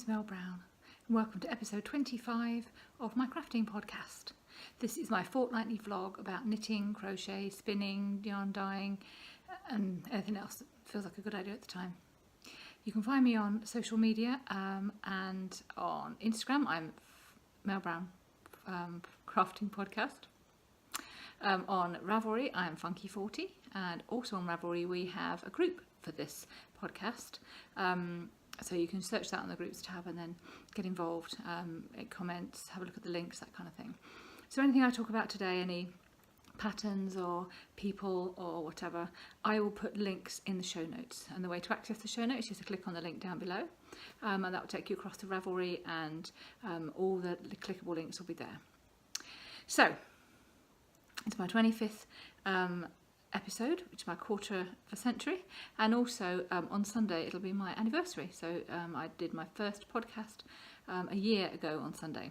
Mel Brown, and welcome to episode 25 of my crafting podcast. This is my fortnightly vlog about knitting, crochet, spinning, yarn dyeing, and anything else that feels like a good idea at the time. You can find me on social media and on Instagram. I'm Mel Brown Crafting Podcast. On Ravelry, I'm Funky40, and also on Ravelry we have a group for this podcast. So you can search that on the groups tab and then get involved, comments, have a look at the links, that kind of thing. So anything I talk about today, any patterns or people or whatever, I will put links in the show notes. And the way to access the show notes is to click on the link down below, and that will take you across to Ravelry, and all the clickable links will be there. So it's my 25th episode, which is my quarter of a century, and also on Sunday it'll be my anniversary. So I did my first podcast a year ago on Sunday,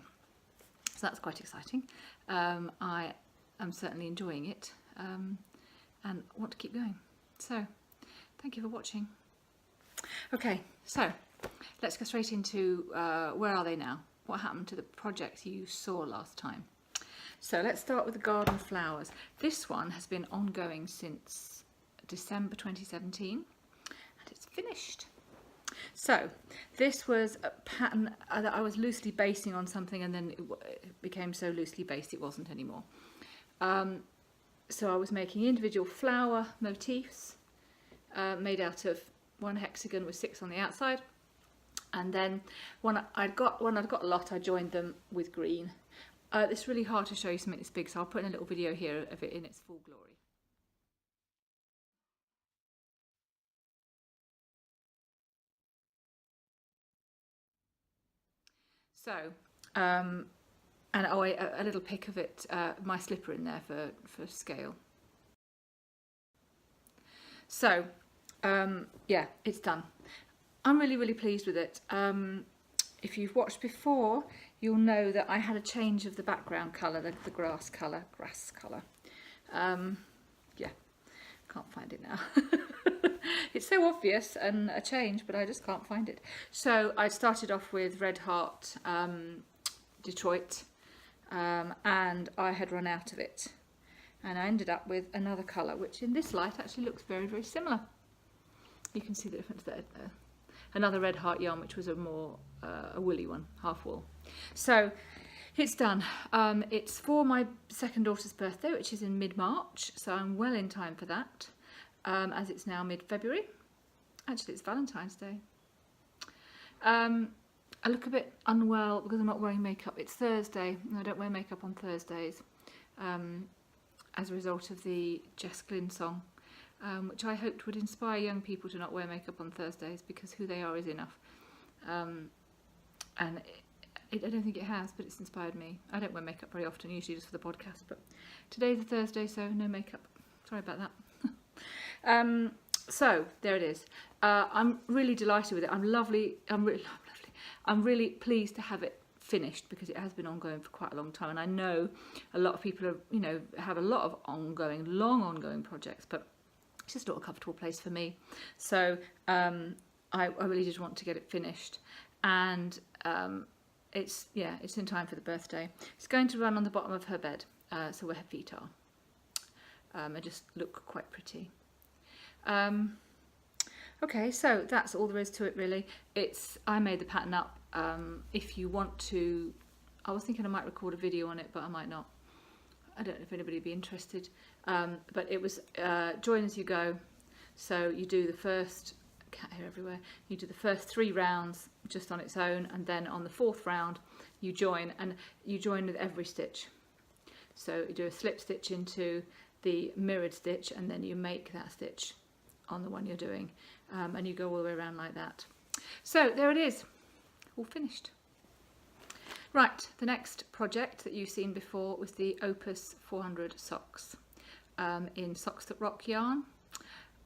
so that's quite exciting. I am certainly enjoying it and want to keep going. So thank you for watching. Okay, so let's go straight into where are they now? What happened to the projects you saw last time? So let's start with the garden flowers. This one has been ongoing since December 2017 and it's finished. So this was a pattern that I was loosely basing on something, and then it became so loosely based it wasn't anymore. So I was making individual flower motifs made out of one hexagon with 6 on the outside, and then when I'd got a lot, I joined them with green. It's really hard to show you something this big, so I'll put in a little video here of it in its full glory. So, and a little pic of it, my slipper in there for scale. So, yeah, it's done. I'm really pleased with it. If you've watched before, you'll know that I had a change of the background colour, the grass colour. Yeah, can't find it now. It's so obvious and a change, but I just can't find it. So I started off with Red Heart Detroit, and I had run out of it. And I ended up with another colour, which in this light actually looks very similar. You can see the difference there. Another Red Heart yarn, which was a more a woolly one, half wool. So it's done. It's for my second daughter's birthday, which is in mid-March, so I'm well in time for that, as it's now mid-February. Actually, it's Valentine's Day. I look a bit unwell because I'm not wearing makeup. It's Thursday, and I don't wear makeup on Thursdays, as a result of the Jess Glynne song. Which I hoped would inspire young people to not wear makeup on Thursdays, because who they are is enough. And I don't think it has, but it's inspired me. I don't wear makeup very often, usually just for the podcast, but today's a Thursday, so no makeup. Sorry about that. So there it is. I'm really delighted with it. I'm really pleased to have it finished, because it has been ongoing for quite a long time, and I know a lot of people have a lot of long ongoing projects, but it's just not a comfortable place for me. So I really did want to get it finished, and it's in time for the birthday. It's going to run on the bottom of her bed, so where her feet are, and just look quite pretty. Okay, so that's all there is to it really. I made the pattern up. If you want to, I was thinking I might record a video on it, but I might not. I don't know if anybody would be interested, but it was join as you go. So you do the first, cat hair everywhere, you do the first 3 rounds just on its own, and then on the 4th round you join, and you join with every stitch. So you do a slip stitch into the mirrored stitch, and then you make that stitch on the one you're doing, and you go all the way around like that. So there it is, all finished. Right, the next project that you've seen before was the Opus 400 socks in Socks That Rock yarn.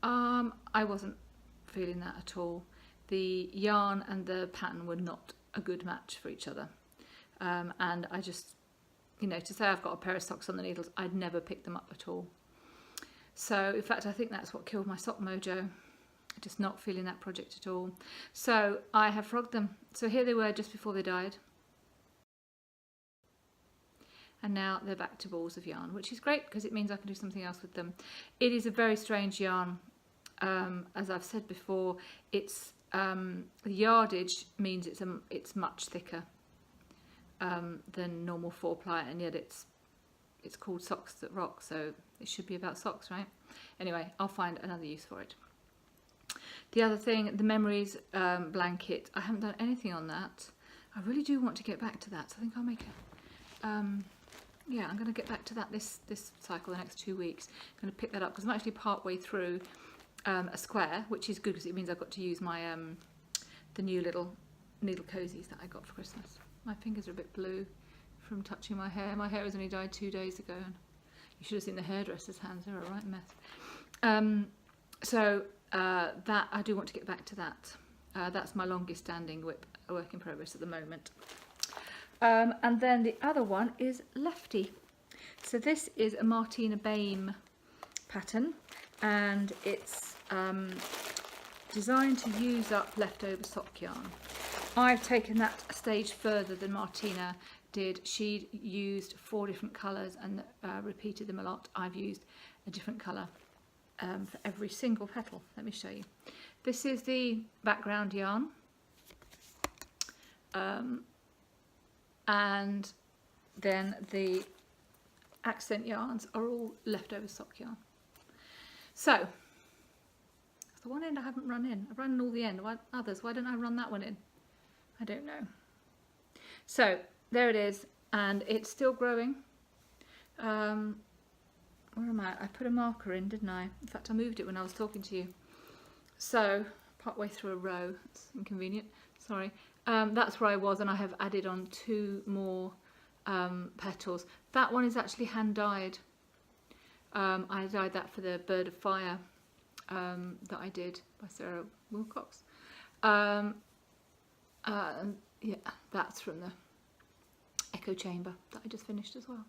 I wasn't feeling that at all. The yarn and the pattern were not a good match for each other, and I just, to say I've got a pair of socks on the needles, I'd never pick them up at all. So in fact I think that's what killed my sock mojo. Just not feeling that project at all. So I have frogged them. So here they were just before they died. And now they're back to balls of yarn, which is great because it means I can do something else with them. It is a very strange yarn. As I've said before, it's the yardage means it's much thicker than normal 4-ply, and yet it's called Socks That Rock, so it should be about socks, right? Anyway, I'll find another use for it. The other thing, the memories blanket, I haven't done anything on that. I really do want to get back to that, so I think I'll make a yeah, I'm going to get back to that this cycle, the next 2 weeks. I'm going to pick that up because I'm actually part way through a square, which is good because it means I've got to use my the new little needle cozies that I got for Christmas. My fingers are a bit blue from touching my hair. My hair has only dyed 2 days ago, and you should have seen the hairdresser's hands. They're a right mess. So that I do want to get back to that. That's my longest standing whip, a work in progress at the moment. And then the other one is Lefty. So this is a Martina Baim pattern, and it's designed to use up leftover sock yarn. I've taken that a stage further than Martina did. She used 4 different colours and repeated them a lot. I've used a different colour for every single petal. Let me show you. This is the background yarn. And then the accent yarns are all leftover sock yarn. So, that's the one end I haven't run in. I've run all the end. Why don't I run that one in? I don't know. So, there it is, and it's still growing. Where am I? I put a marker in, didn't I? In fact, I moved it when I was talking to you. So, part way through a row. It's inconvenient. Sorry. That's where I was, and I have added on 2 more petals. That one is actually hand dyed. I dyed that for the Bird of Fire that I did by Sarah Wilcox. Yeah, that's from the Echo Chamber that I just finished as well.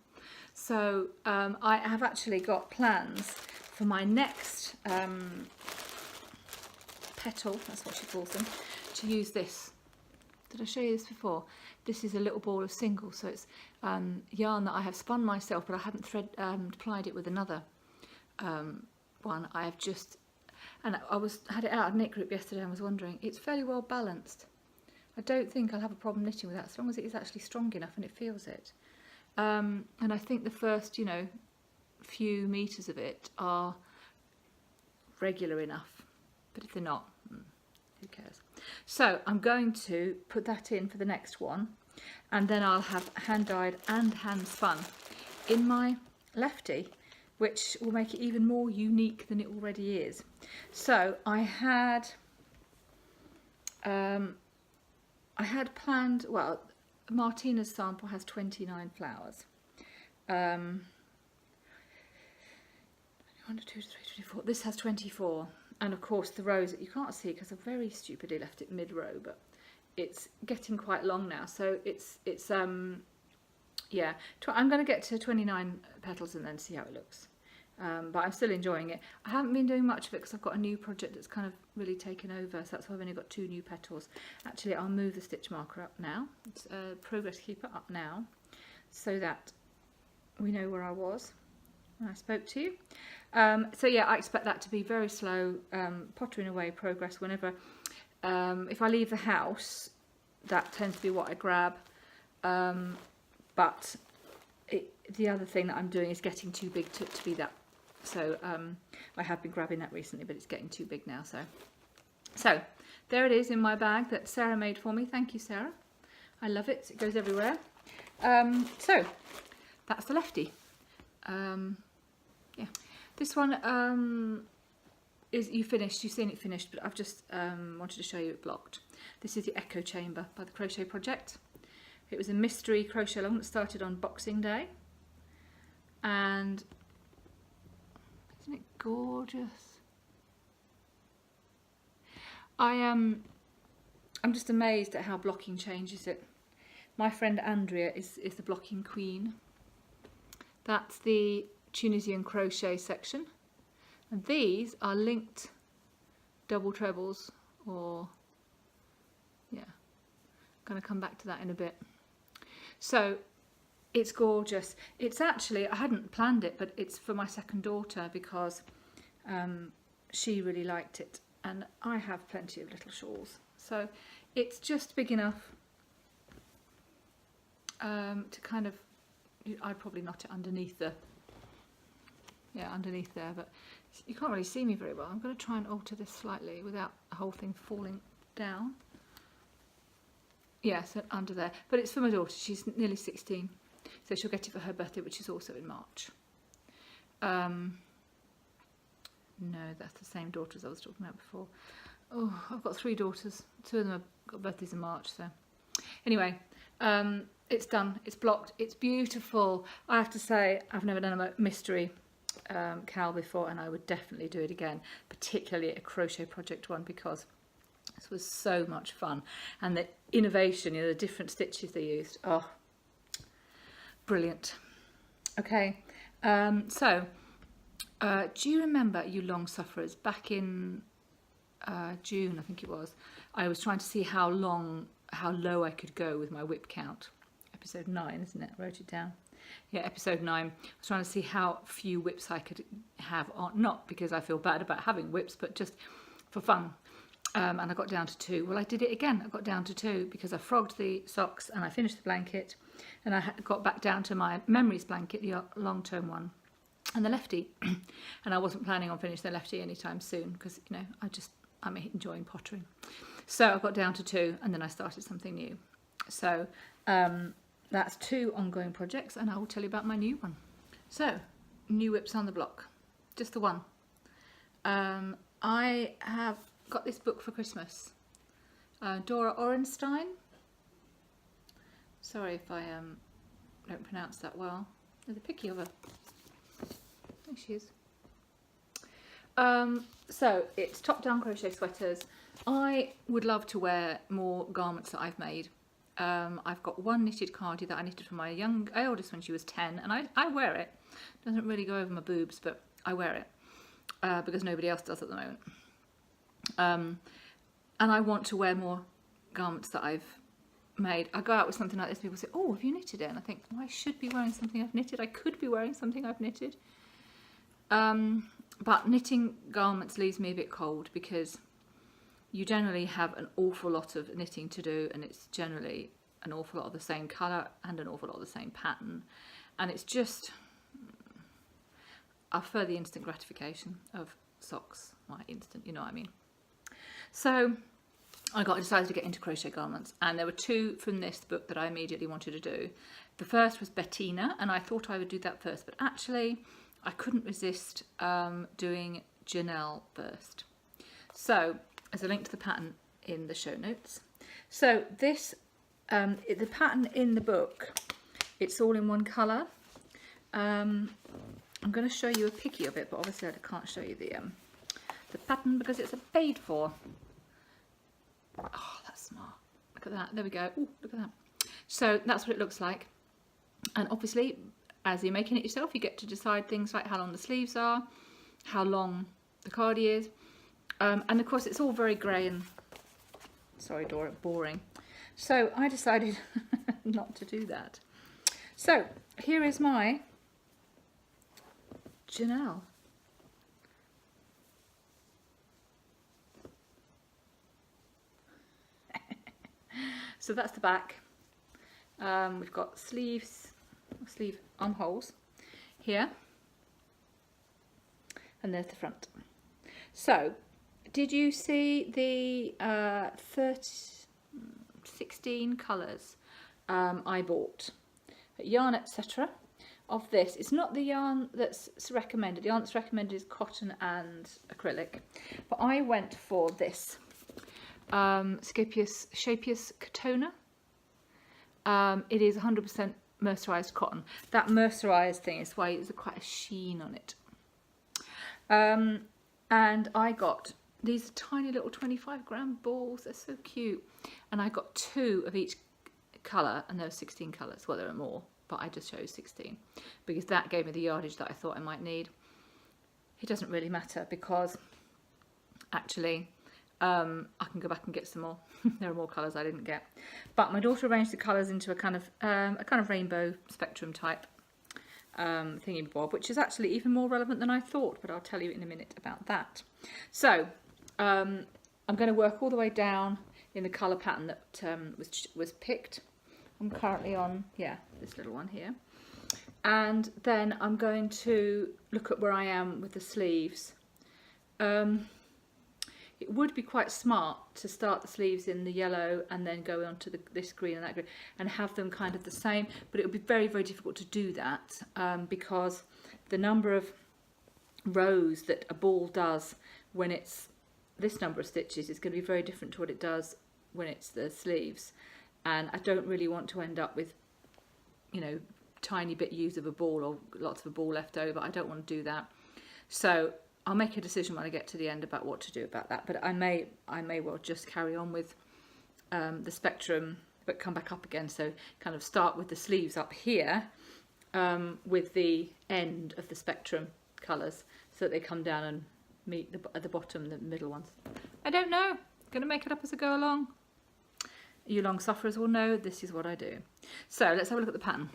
So I have actually got plans for my next petal, that's what she calls them, to use this. Did I show you this before? This is a little ball of singles, so it's yarn that I have spun myself, but I haven't plied it with another one. I have just, and I had it out at knit group yesterday and was wondering, it's fairly well balanced. I don't think I'll have a problem knitting with that, as long as it is actually strong enough and it feels it. And I think the first, few meters of it are regular enough, but if they're not, who cares? So I'm going to put that in for the next one, and then I'll have hand dyed and hand spun in my Lefty, which will make it even more unique than it already is. So I had planned, well, Martina's sample has 29 flowers. 1, 2, 3, 24. This has 24. And of course the rows that you can't see because I very stupidly left it mid-row, but it's getting quite long now. So it's yeah, I'm going to get to 29 petals and then see how it looks. But I'm still enjoying it. I haven't been doing much of it because I've got a new project that's kind of really taken over, so that's why I've only got 2 new petals. Actually, I'll move the stitch marker up now. It's Progress Keeper up now, so that we know where I was when I spoke to you. So yeah, I expect that to be very slow, pottering away progress whenever, if I leave the house, that tends to be what I grab, but the other thing that I'm doing is getting too big to be that, so I have been grabbing that recently, but it's getting too big now, so there it is in my bag that Sarah made for me. Thank you, Sarah. I love it. It goes everywhere. So that's the Lefty. Yeah, this one is you've seen it finished, but I've just wanted to show you it blocked. This is the Echo Chamber by the Crochet Project. It was a mystery crochet along that started on Boxing Day, and isn't it gorgeous? I'm just amazed at how blocking changes it. My friend Andrea is the blocking queen. That's the Tunisian crochet section, and these are linked double trebles, or yeah, I'm going to come back to that in a bit. So it's gorgeous. It's actually, I hadn't planned it, but it's for my second daughter because she really liked it, and I have plenty of little shawls, so it's just big enough to kind of, I'd probably knot it underneath the, underneath there, but you can't really see me very well. I'm going to try and alter this slightly without the whole thing falling down. Yeah, so under there, but it's for my daughter. She's nearly 16, so she'll get it for her birthday, which is also in March. No, that's the same daughter as I was talking about before. Oh, I've got 3 daughters. 2 of them have got birthdays in March, so anyway, it's done. It's blocked. It's beautiful. I have to say, I've never done a mystery cowl before, and I would definitely do it again, particularly a crochet project one, because this was so much fun, and the innovation, the different stitches they used. Oh, brilliant. Okay, so do you remember, you long sufferers, back in June, I think it was, I was trying to see how low I could go with my whip count. Episode 9, isn't it? I wrote it down. Yeah, episode 9. I was trying to see how few whips I could have on, not because I feel bad about having whips, but just for fun. And I got down to 2. Well, I did it again. I got down to 2 because I frogged the socks and I finished the blanket, and I got back down to my memories blanket, the long-term one, and the lefty. And I wasn't planning on finishing the lefty anytime soon because, I'm enjoying pottering. So I got down to 2, and then I started something new. So that's 2 ongoing projects, and I will tell you about my new one. So, new whips on the block. Just the one. I have got this book for Christmas. Dora Orenstein. Sorry if I don't pronounce that well. There's a picture of her. There she is. So it's top-down crochet sweaters. I would love to wear more garments that I've made. I've got one knitted cardi that I knitted for my eldest when she was 10, and I wear it. Doesn't really go over my boobs, but I wear it because nobody else does at the moment. And I want to wear more garments that I've made. I go out with something like this, people say, oh, have you knitted it? And I think, well, I should be wearing something I've knitted. I could be wearing something I've knitted. But knitting garments leaves me a bit cold because you generally have an awful lot of knitting to do, and it's generally an awful lot of the same colour and an awful lot of the same pattern. And it's just, I prefer the instant gratification of socks. Well, instant, you know what I mean. So I decided to get into crochet garments, and there were 2 from this book that I immediately wanted to do. The first was Bettina, and I thought I would do that first, but actually I couldn't resist doing Janelle first. So there's a link to the pattern in the show notes. So this, the pattern in the book, it's all in one colour. I'm going to show you a picky of it, but obviously I can't show you the pattern because it's a paid for. Oh, that's smart. Look at that. There we go. Ooh, look at that. So that's what it looks like. And obviously, as you're making it yourself, you get to decide things like how long the sleeves are, how long the cardi is. And of course, it's all very grey and, sorry, Dora, boring. So I decided not to do that. So here is my Janelle. So that's the back. We've got sleeve armholes here, and there's the front. So, did you see the 16 colours I bought at Yarn Etc. of this? It's not the yarn that's recommended. The yarn that's recommended is cotton and acrylic, but I went for this. Shapius Katona. It is 100% mercerised cotton. That mercerised thing is why there's quite a sheen on it. And I got these tiny little 25-gram balls. They're so cute. And I got 2 of each colour, and there were 16 colours. Well, there are more, but I just chose 16 because that gave me the yardage that I thought I might need. It doesn't really matter because actually I can go back and get some more. There are more colours I didn't get, but my daughter arranged the colours into a kind of rainbow spectrum type thingy bob, which is actually even more relevant than I thought, but I'll tell you in a minute about that. So I'm going to work all the way down in the colour pattern that was picked. I'm currently on, yeah, this little one here, and then I'm going to look at where I am with the sleeves. It would be quite smart to start the sleeves in the yellow and then go on to this green and that green and have them kind of the same, but it would be very, very difficult to do that because the number of rows that a ball does when it's this number of stitches is going to be very different to what it does when it's the sleeves, and I don't really want to end up with, you know, tiny bit use of a ball or lots of a ball left over. I don't want to do that. So I'll make a decision when I get to the end about what to do about that, but I may well just carry on with the spectrum but come back up again, so kind of start with the sleeves up here with the end of the spectrum colours so that they come down and meet at the bottom, the middle ones. I don't know, going to make it up as I go along. You long sufferers will know this is what I do. So let's have a look at the pattern.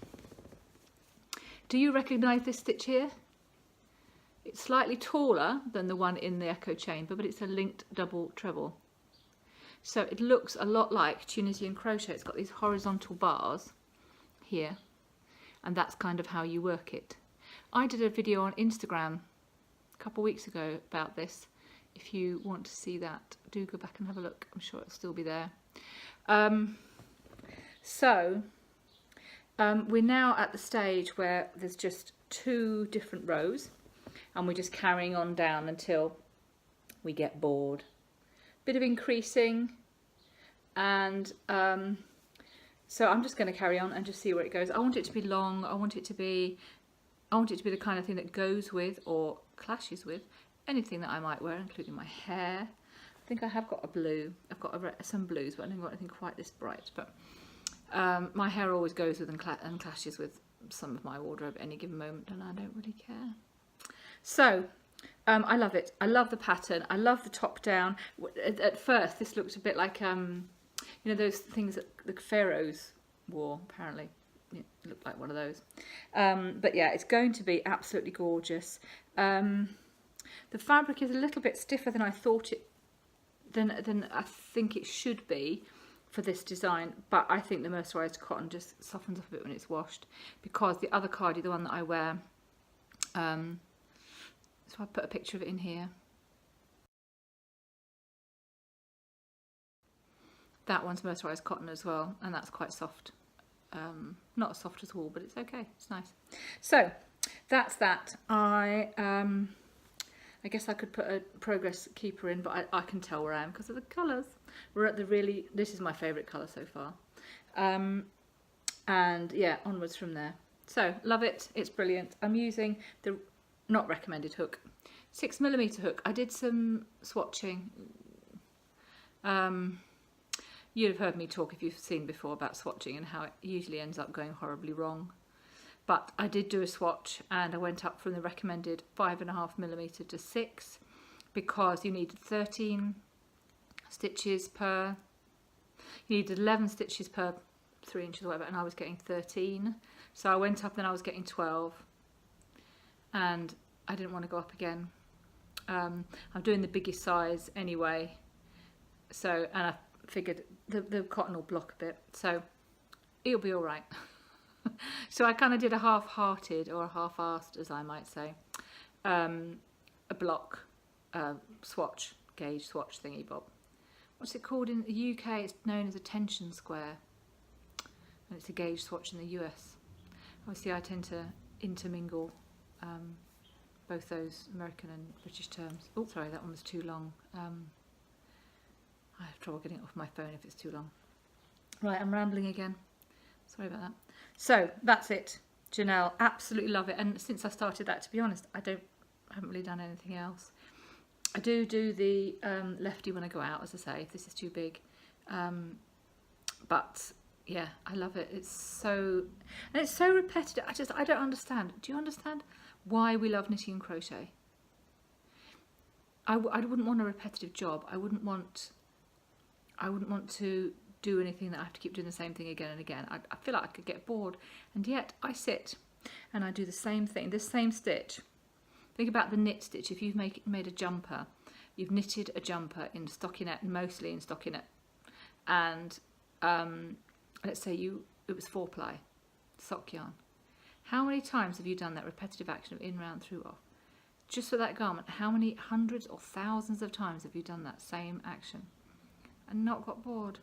Do you recognise this stitch here? It's slightly taller than the one in the echo chamber, but it's a linked double treble. So it looks a lot like Tunisian crochet. It's got these horizontal bars here, and that's kind of how you work it. I did a video on Instagram a couple of weeks ago about this. If you want to see that, do go back and have a look. I'm sure it'll still be there. We're now at the stage where there's just 2 different rows, and we're just carrying on down until we get bored. Bit of increasing, and so I'm just going to carry on and just see where it goes. I want it to be long. I want it to be the kind of thing that goes with or clashes with anything that I might wear, including my hair. I think I have got a blue. I've got some blues, but I haven't got anything quite this bright. But my hair always goes with and clashes with some of my wardrobe at any given moment, and I don't really care. So I love it. I love the pattern. I love the top down. At first, this looked a bit like you know, those things that the pharaohs wore. Apparently, it looked like one of those. But yeah, it's going to be absolutely gorgeous. The fabric is a little bit stiffer than I thought it. Than I think it should be for this design, but I think the mercerized cotton just softens up a bit when it's washed, because the other cardi, the one that I wear, so I put a picture of it in here. That one's mercerized cotton as well, and that's quite soft. Not as soft as wool, but it's okay, it's nice. So that's that. I guess I could put a progress keeper in, but I can tell where I am because of the colours. We're at the this is my favourite colour so far. And yeah, onwards from there. So, love it, it's brilliant. I'm using the not recommended hook, 6mm hook. I did some swatching. You'd have heard me talk, if you've seen before, about swatching and how it usually ends up going horribly wrong. But I did do a swatch, and I went up from the recommended 5.5mm to 6, because you needed 13 stitches per, you needed 11 stitches per 3 inches or whatever, and I was getting 13. So I went up, then I was getting 12, and I didn't want to go up again. I'm doing the biggest size anyway, so, and I figured the cotton will block a bit, so it'll be all right. So I kind of did a half-hearted, or a half-assed, as I might say, a block swatch, gauge swatch thingy bob. What's it called in the UK? It's known as a tension square, and it's a gauge swatch in the US. Obviously I tend to intermingle both those American and British terms. Oh, sorry, that one was too long. I have trouble getting it off my phone if it's too long. Right, I'm rambling again. Sorry about that. So that's it, Janelle. Absolutely love it. And since I started that, to be honest, I haven't really done anything else. I do the lefty when I go out, as I say, if this is too big. But yeah, I love it. It's so repetitive. I don't understand. Do you understand why we love knitting and crochet? I wouldn't want a repetitive job. I wouldn't want to do anything that I have to keep doing the same thing again and again. I feel like I could get bored, and yet I sit and I do the same thing, this same stitch. Think about the knit stitch. If you've made a jumper, you've knitted a jumper in stockinette, mostly in stockinette, and let's say it was 4-ply sock yarn. How many times have you done that repetitive action of in, round, through, off? Just for that garment, how many hundreds or thousands of times have you done that same action and not got bored?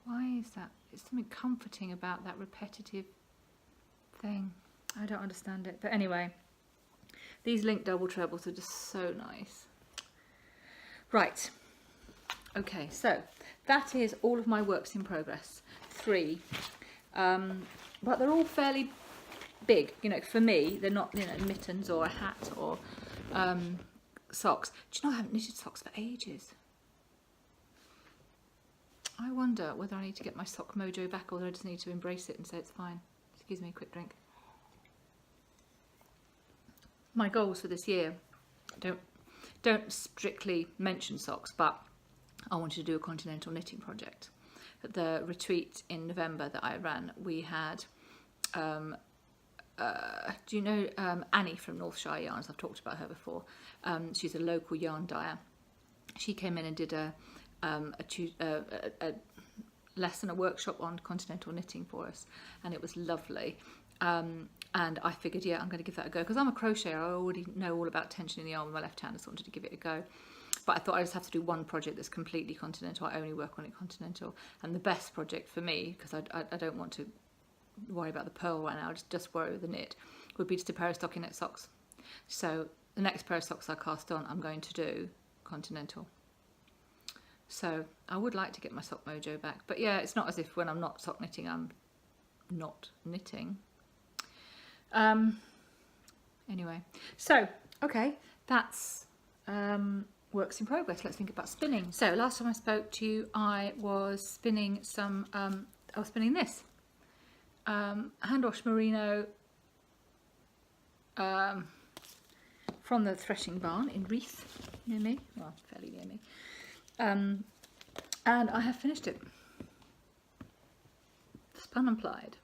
Why is that? It's something comforting about that repetitive thing. I don't understand it. But anyway, these link double trebles are just so nice. Right. Okay, so that is all of my works in progress. 3. But they're all fairly big, you know, for me. They're not, you know, mittens or a hat or socks. Do you know I haven't knitted socks for ages? I wonder whether I need to get my sock mojo back or whether I just need to embrace it and say it's fine. Excuse me, a quick drink. My goals for this year don't strictly mention socks, but I wanted to do a continental knitting project. At the retreat in November that I ran, we had do you know Annie from Northshire Yarns? I've talked about her before. She's a local yarn dyer. She came in and did a lesson, a workshop on continental knitting for us, and it was lovely. And I figured, yeah, I'm going to give that a go because I'm a crocheter. I already know all about tensioning the yarn with my left hand. I just wanted to give it a go. But I thought I just have to do one project that's completely continental. I only work on it continental. And the best project for me, because I don't want to worry about the purl right now, just worry with the knit, would be just a pair of stockinette socks. So the next pair of socks I cast on, I'm going to do continental. So I would like to get my sock mojo back. But yeah, it's not as if when I'm not sock knitting, I'm not knitting. Anyway, so, okay, that's works in progress. Let's think about spinning. So last time I spoke to you, I was spinning some, I was spinning this. Hand wash merino from the threshing barn in Reeth, near me, well, fairly near me. And I have finished it. Spun and plied.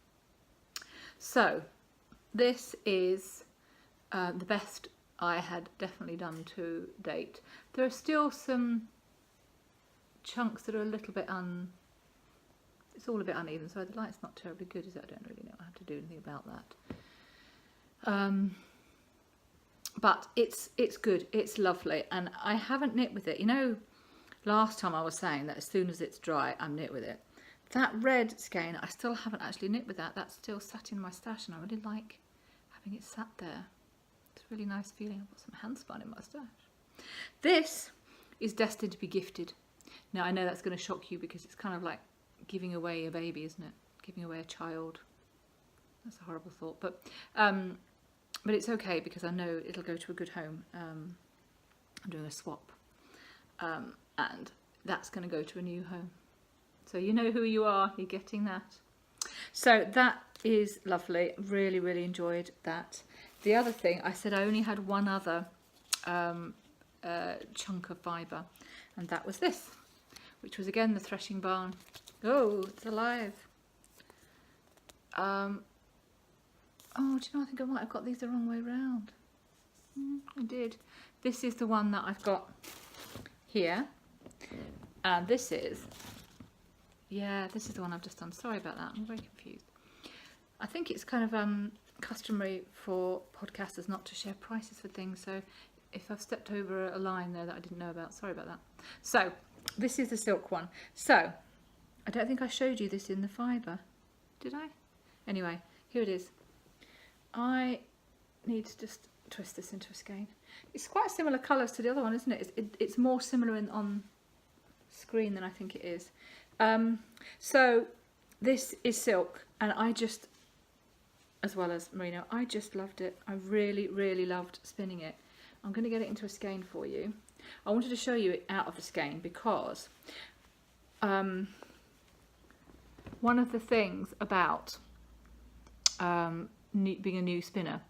So this is the best I had definitely done to date. There are still some chunks that are a little bit it's all a bit uneven, so the light's not terribly good, is it? I don't really know. I have to do anything about that. But it's good. It's lovely, and I haven't knit with it. You know, last time I was saying that as soon as it's dry, I'm knit with it. That red skein, I still haven't actually knit with that. That's still sat in my stash, and I really like having it sat there. It's a really nice feeling. I've got some hand spun in my stash. This is destined to be gifted. Now, I know that's going to shock you because it's kind of like giving away a baby, isn't it? Giving away a child. That's a horrible thought, but it's okay because I know it'll go to a good home. I'm doing a swap, and that's going to go to a new home. So you know who you are. You're getting that. So that is lovely. Really, really enjoyed that. The other thing, I said I only had one other chunk of fibre, and that was this, which was again the threshing barn. Oh, it's alive. Oh, do you know, I think I might have got these the wrong way round. I did. This is the one that I've got here, and this is, yeah, this is the one I've just done. Sorry about that, I'm very confused. I think it's kind of customary for podcasters not to share prices for things, so if I've stepped over a line there that I didn't know about, sorry about that. So this is the silk one. So I don't think I showed you this in the fibre, did I? Anyway, here it is. I need to just twist this into a skein. It's quite similar colours to the other one, isn't it? It's more similar on screen than I think it is. So this is silk, and I just, as well as merino, I just loved it. I really, really loved spinning it. I'm going to get it into a skein for you. I wanted to show you it out of the skein because one of the things about being a new spinner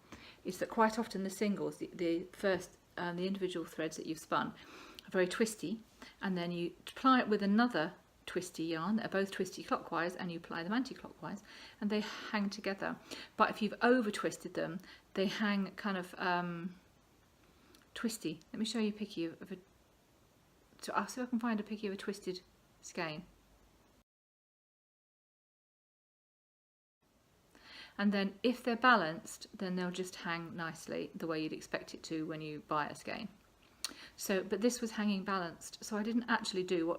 is that quite often the singles, the first the individual threads that you've spun are very twisty, and then you ply it with another twisty yarn that are both twisty clockwise, and you ply them anti-clockwise, and they hang together. But if you've over twisted them, they hang kind of twisty. Let me show you a picky of a, so I'll see if I can find a picky of a twisted skein. And then if they're balanced, then they'll just hang nicely the way you'd expect it to when you buy a skein. So, but this was hanging balanced, so I didn't actually do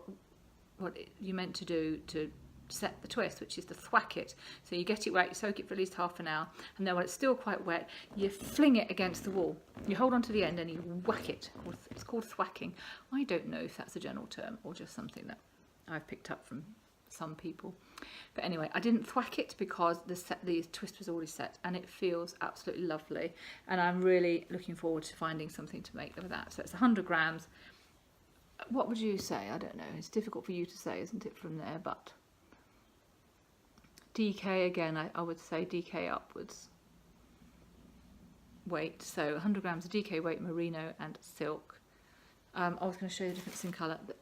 what you meant to do to set the twist, which is to thwack it. So you get it wet, you soak it for at least half an hour, and then when it's still quite wet, you fling it against the wall. You hold on to the end and you whack it. It's called thwacking. I don't know if that's a general term or just something that I've picked up from some people. But anyway, I didn't thwack it because the twist was already set, and it feels absolutely lovely. And I'm really looking forward to finding something to make with that. So it's 100 grams. What would you say? I don't know. It's difficult for you to say, isn't it, from there? But DK again, I would say DK upwards weight. So 100 grams of DK weight merino and silk. I was going to show you the difference in colour, but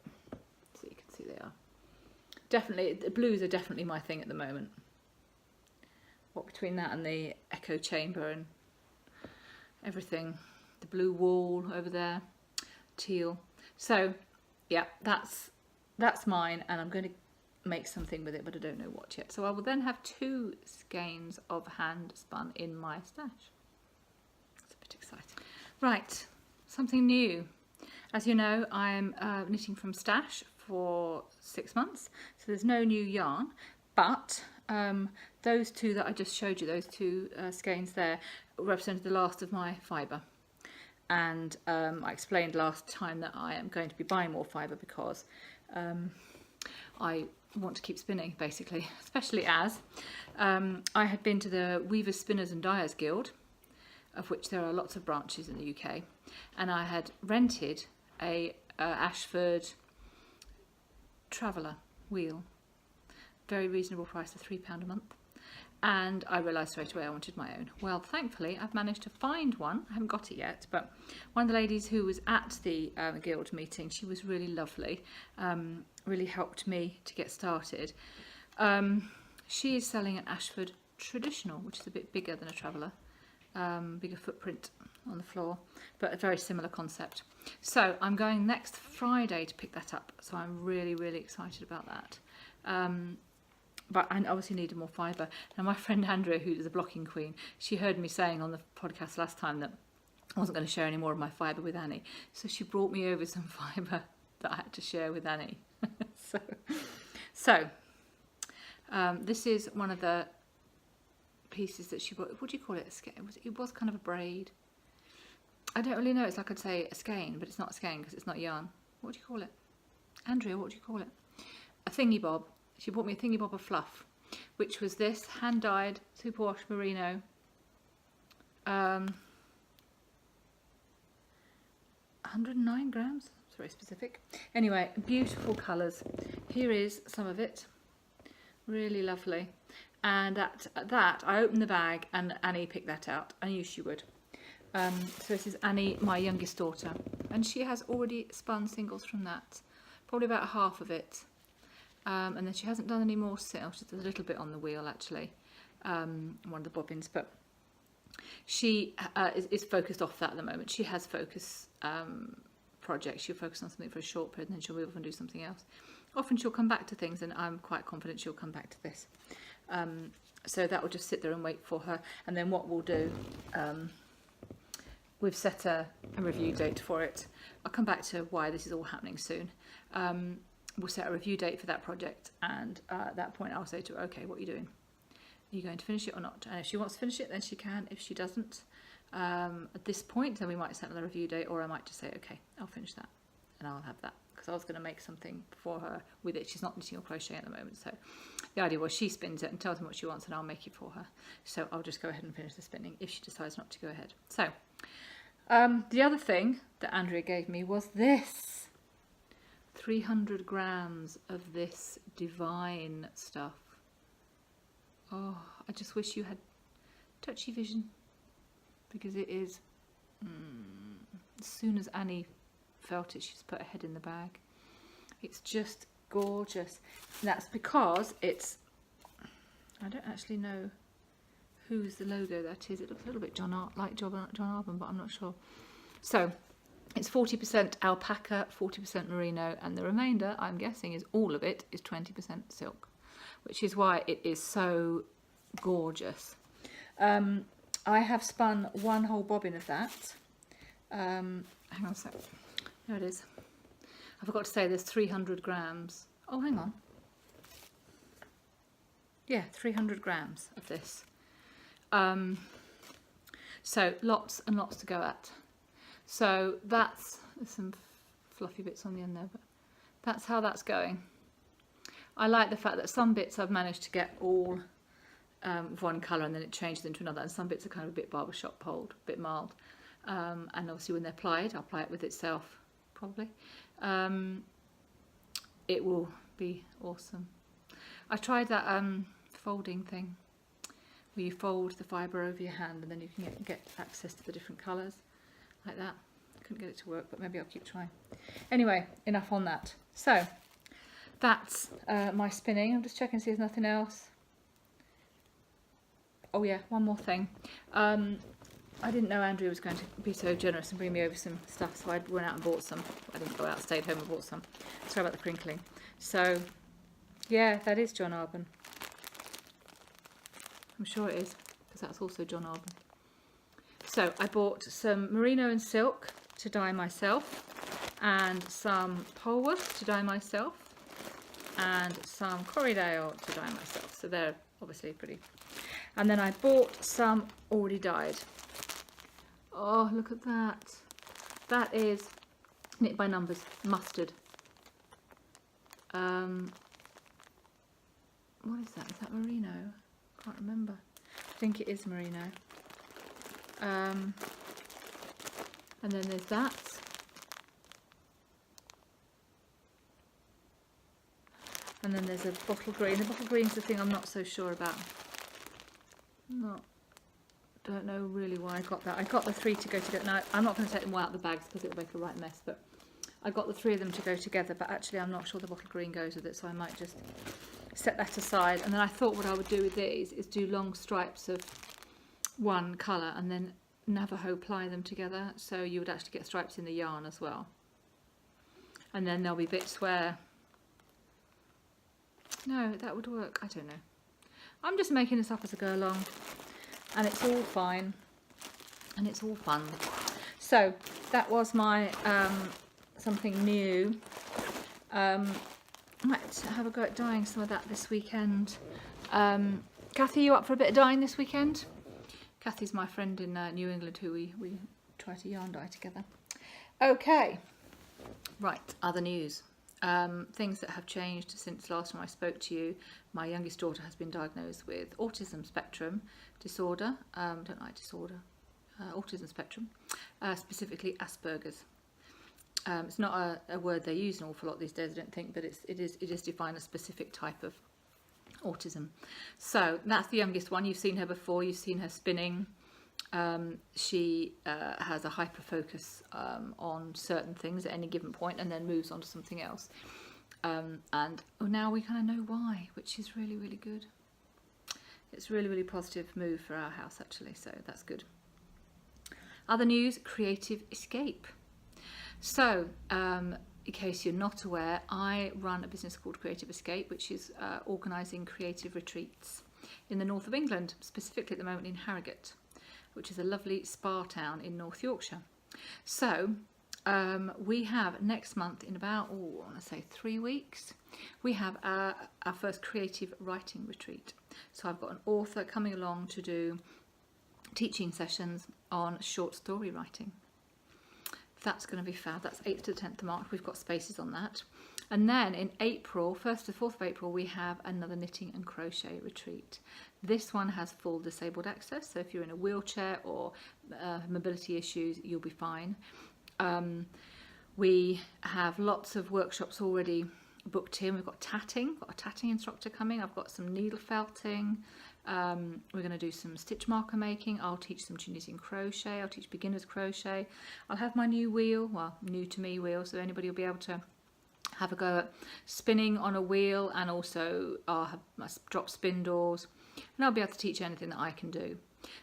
so you can see they are. Definitely, the blues are definitely my thing at the moment. What between that and the echo chamber and everything, the blue wall over there, teal. So yeah, that's mine, and I'm going to make something with it, but I don't know what yet. So I will then have 2 skeins of hand spun in my stash. It's a bit exciting. Right, something new. As you know, I'm knitting from stash for 6 months, so there's no new yarn, but those 2 that I just showed you, those 2 skeins there, represented the last of my fibre. And I explained last time that I am going to be buying more fibre because I want to keep spinning, basically, especially as I had been to the Weavers, Spinners and Dyers Guild, of which there are lots of branches in the UK, and I had rented a Ashford Traveller wheel, very reasonable price of £3 a month, and I realised straight away I wanted my own. Well, thankfully I've managed to find one. I haven't got it yet, but one of the ladies who was at the guild meeting, she was really lovely, really helped me to get started. She is selling an Ashford Traditional, which is a bit bigger than a Traveller, bigger footprint on the floor, but a very similar concept. So I'm going next Friday to pick that up, so I'm really, really excited about that. But I obviously needed more fibre. Now my friend Andrea, who is a blocking queen, she heard me saying on the podcast last time that I wasn't going to share any more of my fibre with Annie, so she brought me over some fibre that I had to share with Annie. so this is one of the pieces that she brought. What do you call it? It was kind of a braid. I don't really know. It's like I'd say a skein, but it's not a skein because it's not yarn. What do you call it? Andrea, what do you call it? A thingy bob. She bought me a thingy bob of fluff, which was this hand-dyed superwash merino. 109 grams. It's very specific. Anyway, beautiful colours. Here is some of it. Really lovely. And at that, I opened the bag and Annie picked that out. I knew she would. So this is Annie, my youngest daughter, and she has already spun singles from that, probably about half of it, and then she hasn't done any more since. She's a little bit on the wheel actually, one of the bobbins, but she is focused off that at the moment. She has focus projects. She'll focus on something for a short period and then she'll move off and do something else. Often she'll come back to things, and I'm quite confident she'll come back to this. So that will just sit there and wait for her, and then what we'll do, we've set a review date for it. I'll come back to why this is all happening soon. We'll set a review date for that project, and at that point I'll say to her, okay, what are you doing? Are you going to finish it or not? And if she wants to finish it, then she can. If she doesn't, at this point, then we might set another review date, or I might just say, okay, I'll finish that and I'll have that, because I was going to make something for her with it. She's not knitting or crocheting at the moment, so the idea was she spins it and tells me what she wants, and I'll make it for her. So I'll just go ahead and finish the spinning if she decides not to go ahead. So the other thing that Andrea gave me was this 300 grams of this divine stuff. Oh, I just wish you had touchy vision, because it is As soon as Annie felt it, she's put her head in the bag. It's just gorgeous. And that's because it's, I don't actually know whose the logo that is. It looks a little bit John Arbon, but I'm not sure. So it's 40% alpaca, 40% merino, and the remainder, I'm guessing, is all of it is 20% silk, which is why it is so gorgeous. I have spun one whole bobbin of that. Hang on a sec. There it is. I forgot to say there's 300 grams. Oh, hang on. Yeah, 300 grams of this. So lots and lots to go at. So there's some fluffy bits on the end there, but that's how that's going. I like the fact that some bits I've managed to get all one colour and then it changes into another, and some bits are kind of a bit barbershop polled, a bit mild. And obviously when they're plied, I'll ply it with itself probably. It will be awesome. I tried that folding thing where you fold the fibre over your hand and then you can get access to the different colours like that. Couldn't get it to work, but maybe I'll keep trying. Anyway, enough on that. So that's my spinning. I'm just checking to see if there's nothing else. Oh yeah, one more thing. I didn't know Andrea was going to be so generous and bring me over some stuff, so I went out and bought some. I didn't go out, stayed home and bought some. Sorry about the crinkling. So yeah, that is John Arbon. I'm sure it is, because that's also John Arbon. So I bought some merino and silk to dye myself, and some Polworth to dye myself, and some Corriedale to dye myself. So they're obviously pretty. And then I bought some already dyed. Oh, look at that. That is knit by numbers, mustard. What is that? Is that merino? Can't remember. I think it is merino. And then there's that. And then there's a bottle green. The bottle green's the thing I'm not so sure about. Don't know really why I got that. I got the three to go together. Now, I'm not going to take them all out of the bags because it will make a right mess, but I got the three of them to go together, but actually I'm not sure the bottle green goes with it, so I might just set that aside. And then I thought what I would do with these is do long stripes of one colour and then Navajo ply them together, so you would actually get stripes in the yarn as well. And then there'll be bits where, no, that would work. I don't know. I'm just making this up as I go along, and it's all fine and it's all fun. So that was my something new. I might have a go at dyeing some of that this weekend. Kathy, you up for a bit of dyeing this weekend? Kathy's my friend in New England who we try to yarn dye together. Okay, right, other news. Things that have changed since last time I spoke to you. My youngest daughter has been diagnosed with autism spectrum disorder. Don't like disorder. Autism spectrum, specifically Asperger's. It's not a word they use an awful lot these days, I don't think, but it is defined a specific type of autism. So that's the youngest one. You've seen her before. You've seen her spinning. She has a hyper focus on certain things at any given point and then moves on to something else. And now we kind of know why, which is really, really good. It's really, really positive move for our house, actually, so that's good. Other news, creative escape. So, in case you're not aware, I run a business called Creative Escape, which is organising creative retreats in the north of England, specifically at the moment in Harrogate, which is a lovely spa town in North Yorkshire. So we have next month, in about, I want to say 3 weeks, we have our first creative writing retreat. So I've got an author coming along to do teaching sessions on short story writing. That's going to be fab. That's 8th to 10th of March. We've got spaces on that. And then in April, 1st to 4th of April, we have another knitting and crochet retreat. This one has full disabled access, so if you're in a wheelchair or mobility issues, you'll be fine. We have lots of workshops already booked in. We've got tatting, got a tatting instructor coming. I've got some needle felting. We're going to do some stitch marker making. I'll teach some Tunisian crochet. I'll teach beginners crochet. I'll have my new wheel, well, new to me wheel, so anybody will be able to have a go at spinning on a wheel, and also I'll have my drop spindles, and I'll be able to teach anything that I can do.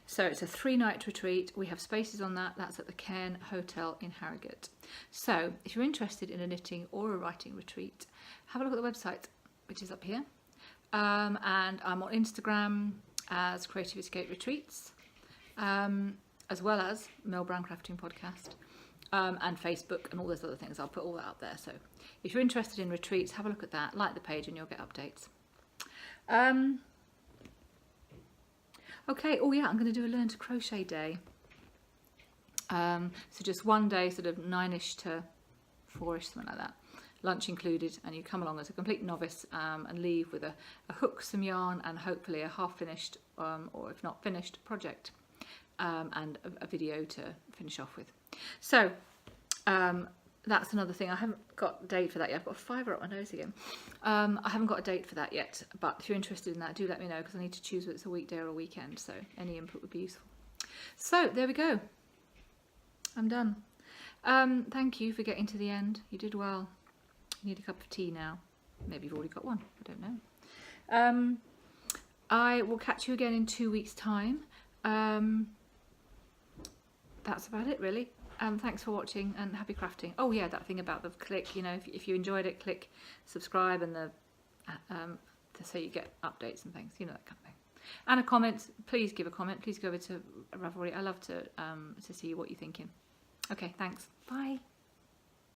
So it's a 3-night retreat. We have spaces on that. That's at the Cairn Hotel in Harrogate. So if you're interested in a knitting or a writing retreat, have a look at the website, which is up here. And I'm on Instagram as Creative Escape Retreats, as well as Mel Brown Crafting Podcast, and Facebook and all those other things. I'll put all that up there. So if you're interested in retreats, have a look at that, like the page, and you'll get updates. Okay, oh yeah, I'm going to do a Learn to Crochet day. So just one day, sort of 9ish to 4ish, something like that. Lunch included, and you come along as a complete novice and leave with a hook, some yarn, and hopefully a half-finished, or if not finished, project, and a video to finish off with. So that's another thing. I haven't got a date for that yet. I've got a fibre up my nose again. I haven't got a date for that yet, but if you're interested in that, do let me know, because I need to choose whether it's a weekday or a weekend, so any input would be useful. So there we go. I'm done. Thank you for getting to the end. You did well. You need a cup of tea now. Maybe you've already got one. I don't know. I will catch you again in 2 weeks' time. That's about it, really. Thanks for watching, and happy crafting. Oh yeah, that thing about the click, you know, if you enjoyed it, click subscribe, and the so you get updates and things, you know, that kind of thing. And a comment, please give a comment. Please go over to Ravelry. I love to see what you're thinking. Okay, thanks. Bye.